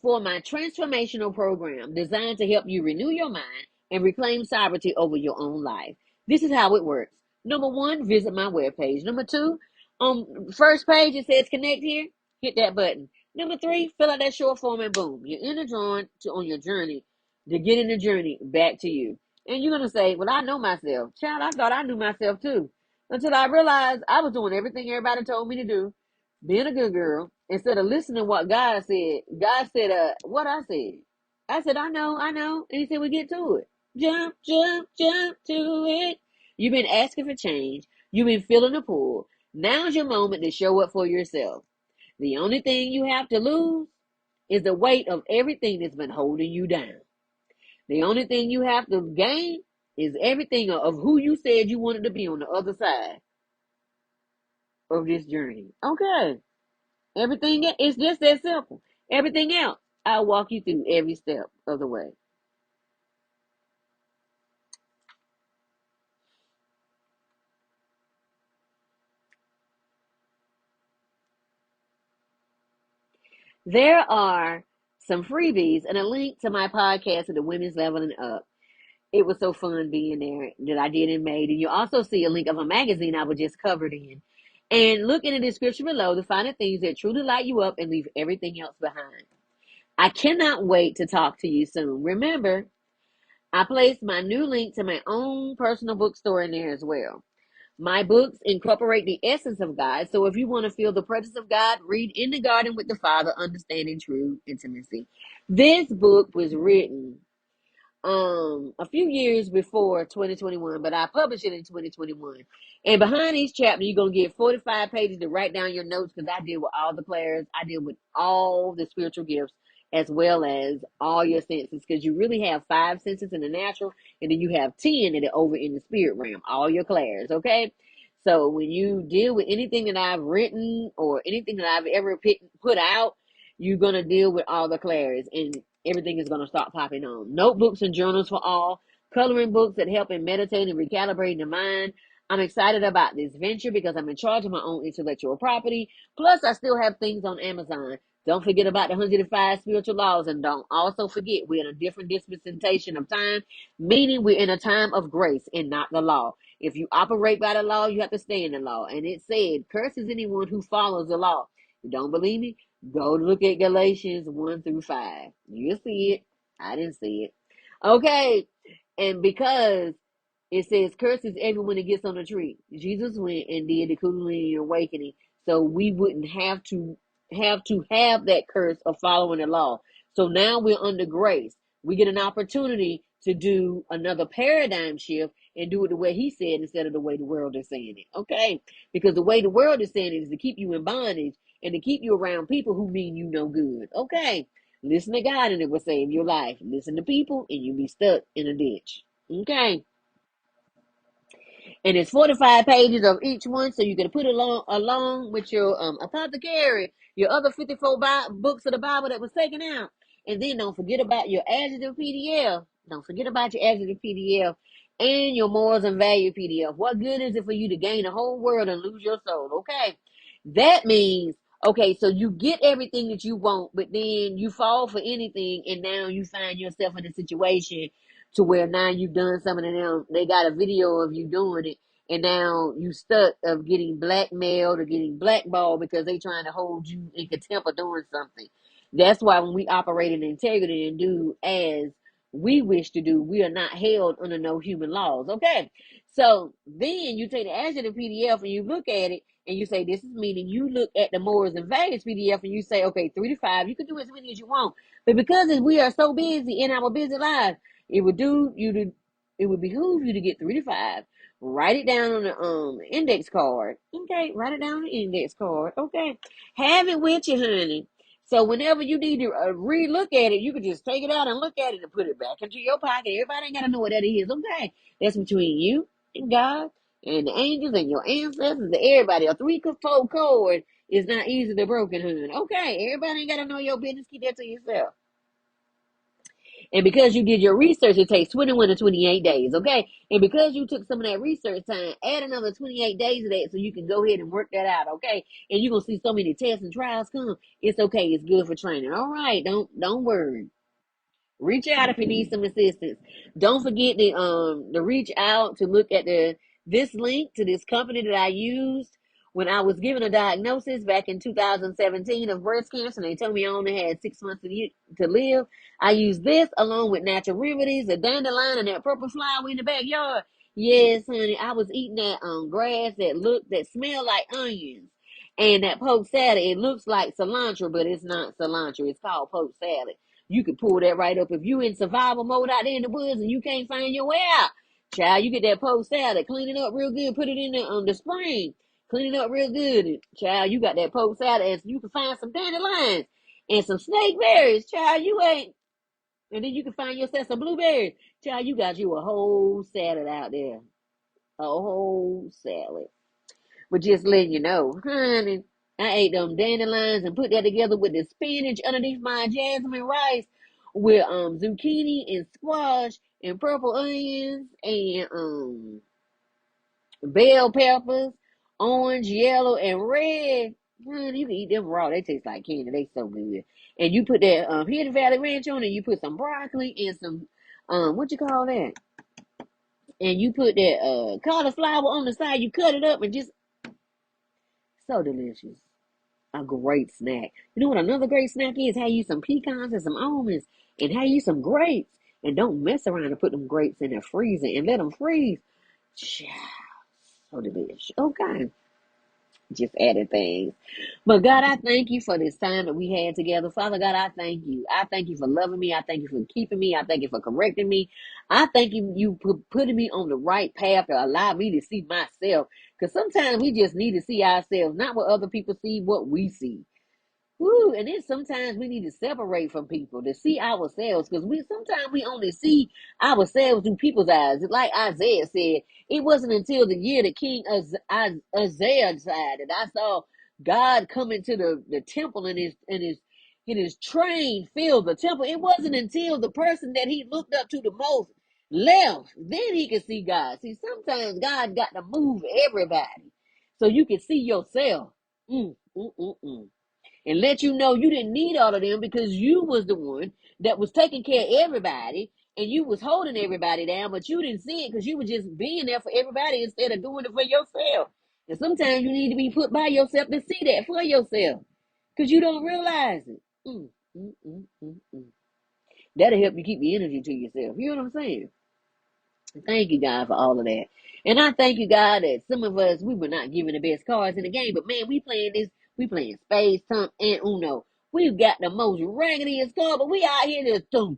for my transformational program designed to help you renew your mind and reclaim sovereignty over your own life. This is how it works. Number 1, visit my webpage. Number 2, on first page it says connect here. Hit that button. Number 3, fill out that short form and boom, you're in a drawing on your journey to get in the journey back to you. And you're gonna say, "Well, I know myself, child. I thought I knew myself too, until I realized I was doing everything everybody told me to do, being a good girl, instead of listening to what God said." God said, what I said. I said, I know. And he said, we get to it. Jump, jump, jump to it. You've been asking for change. You've been feeling the pull. Now's your moment to show up for yourself. The only thing you have to lose is the weight of everything that's been holding you down. The only thing you have to gain is everything of who you said you wanted to be on the other side of this journey. Okay. Everything is just that simple. Everything else, I'll walk you through every step of the way. There are some freebies and a link to my podcast at the Women's Leveling Up. It was so fun being there that I did and made. And you also see a link of a magazine I was just covered in. And look in the description below to find the things that truly light you up and leave everything else behind. I cannot wait to talk to you soon. Remember, I placed my new link to my own personal bookstore in there as well. My books incorporate the essence of God. So if you want to feel the presence of God, read In the Garden with the Father, Understanding True Intimacy. This book was written a few years before 2021, but I published it in 2021. And behind each chapter, you're gonna get 45 pages to write down your notes, because I deal with all the players. I deal with all the spiritual gifts as well as all your senses, because you really have 5 senses in the natural, and then you have 10 that are over in the spirit realm, all your clairs. Okay. So when you deal with anything that I've written or anything that I've ever put out, you're gonna deal with all the clairs, and everything is going to start popping on. Notebooks and journals for all, coloring books that help in meditating and recalibrating the mind. I'm excited about this venture because I'm in charge of my own intellectual property. Plus, I still have things on Amazon. Don't forget about the 105 spiritual laws, and don't also forget we're in a different dispensation of time, meaning we're in a time of grace and not the law. If you operate by the law, you have to stay in the law. And it said, curses anyone who follows the law. You don't believe me? Go look at Galatians 1-5. You'll see it. I didn't see it. Okay. And because it says curses everyone that gets on the tree, Jesus went and did the Kundalini awakening, so we wouldn't have that curse of following the law. So now we're under grace. We get an opportunity to do another paradigm shift and do it the way he said instead of the way the world is saying it. Okay? Because the way the world is saying it is to keep you in bondage and to keep you around people who mean you no good. Okay? Listen to God and it will save your life. Listen to people and you'll be stuck in a ditch. Okay? and it's 45 pages of each one, so you can put it along with your apothecary, your other 54 books of the Bible that was taken out. And then don't forget about your adjective PDF. Don't forget about your adjective PDF and your morals and value PDF. What good is it for you to gain the whole world and lose your soul? Okay. That means, okay, so you get everything that you want, but then you fall for anything, and now you find yourself in a situation to where now you've done something to them. They got a video of you doing it, and now you stuck of getting blackmailed or getting blackballed because they trying to hold you in contempt of doing something. That's why when we operate in integrity and do as we wish to do, we are not held under no human laws. Okay. So then you take the adjective PDF and you look at it and you say, this is meaning. You look at the morals and values PDF and you say, okay, 3 to 5, you can do as many as you want. But because we are so busy in our busy lives, it would behoove you to get 3 to 5. Write it down on the index card. Okay, write it down on the index card. Okay, have it with you, honey. So whenever you need to re-look at it, you can just take it out and look at it and put it back into your pocket. Everybody ain't got to know what that is. Okay, that's between you and God and the angels and your ancestors and everybody. A 3-4 cord is not easily broken, honey. Okay, everybody ain't got to know your business. Keep that to yourself. And because you did your research, it takes 21 to 28 days, okay? And because you took some of that research time, add another 28 days of that so you can go ahead and work that out, okay? And you're going to see so many tests and trials come. It's okay. It's good for training. All right. Don't worry. Reach out if you need some assistance. Don't forget to reach out to look at this link to this company that I used when I was given a diagnosis back in 2017 of breast cancer. And they told me I only had 6 months to live. I used this along with natural remedies, a dandelion, and that purple flower in the backyard. Yes, honey, I was eating that grass that smelled like onions. And that poke salad, it looks like cilantro, but it's not cilantro. It's called poke salad. You can pull that right up. If you in survival mode out there in the woods and you can't find your way out, child, you get that post salad, clean it up real good, put it in the spring, clean it up real good, and child, you got that post salad, and you can find some dandelions and some snake berries, child, you ain't, and then you can find yourself some blueberries, child, you got you a whole salad out there, a whole salad. But just letting you know, honey, I ate them dandelions and put that together with the spinach underneath my jasmine rice with zucchini and squash and purple onions and bell peppers, orange, yellow, and red. Honey, you can eat them raw. They taste like candy. They so good. And you put that Hidden Valley Ranch on it. You put some broccoli and some what you call that? And you put that cauliflower on the side. You cut it up and just so delicious. A great snack. You know what another great snack is? Have you some pecans and some almonds and have you some grapes. And don't mess around and put them grapes in the freezer and let them freeze. Child, so delicious. Okay. Just added things. But God, I thank you for this time that we had together. Father God, I thank you. I thank you for loving me. I thank you for keeping me. I thank you for correcting me. I thank you for putting me on the right path to allow me to see myself. Because sometimes we just need to see ourselves, not what other people see, what we see. Woo, and then sometimes we need to separate from people to see ourselves because sometimes we only see ourselves through people's eyes. Like Isaiah said, it wasn't until the year that King Isaiah died that I saw God come into the temple and his train filled the temple. It wasn't until the person that he looked up to the most left, then he could see God. See, sometimes God got to move everybody so you can see yourself. Mm, mm, mm, mm, and let you know you didn't need all of them because you was the one that was taking care of everybody and you was holding everybody down, but you didn't see it because you were just being there for everybody instead of doing it for yourself. And sometimes you need to be put by yourself to see that for yourself because you don't realize it. Mm, mm, mm, mm, mm. That'll help you keep the energy to yourself. You know what I'm saying? Thank you, God, for all of that. And I thank you, God, that some of us, we were not given the best cards in the game, but man, we playing Space, Trump, and Uno. We've got the most raggediest card, but we out here just doom.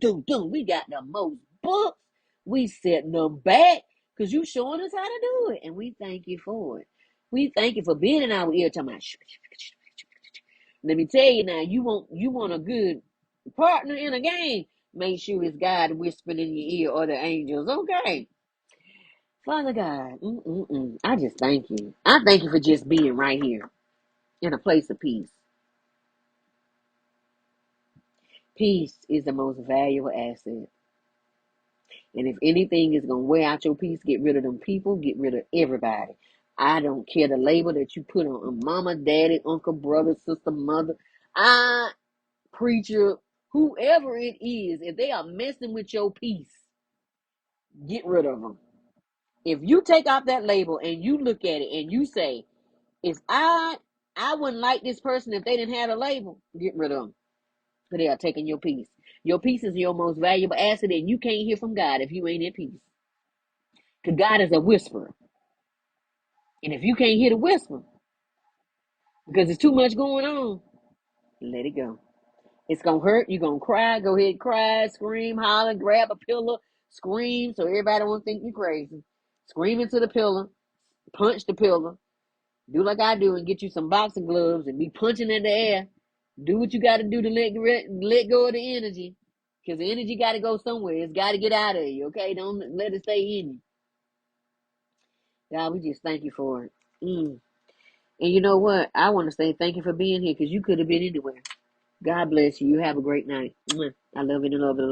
We got the most books. We setting them back because you showing us how to do it. And we thank you for it. We thank you for being in our ear talking about let me tell you now, you want a good partner in a game, make sure it's God whispering in your ear or the angels. Okay. Father God, I just thank you. I thank you for just being right here in a place of peace. Peace is the most valuable asset. And if anything is going to wear out your peace, get rid of them people, get rid of everybody. I don't care the label that you put on a mama, daddy, uncle, brother, sister, mother, I, preacher, whoever it is, if they are messing with your peace, get rid of them. If you take off that label and you look at it and you say, if I wouldn't like this person if they didn't have a label, get rid of them. Because they are taking your peace. Your peace is your most valuable asset, and you can't hear from God if you ain't at peace. Because God is a whisperer. And if you can't hear the whisper, because there's too much going on, let it go. It's going to hurt. You're going to cry. Go ahead, cry, scream, holler, grab a pillow, scream so everybody won't think you're crazy. Scream into the pillow, punch the pillow. Do like I do and get you some boxing gloves and be punching in the air. Do what you got to do to let go of the energy. Because the energy got to go somewhere. It's got to get out of you, okay? Don't let it stay in you. God, we just thank you for it. And you know what? I want to say thank you for being here because you could have been anywhere. God bless you. You have a great night. I love you and love you.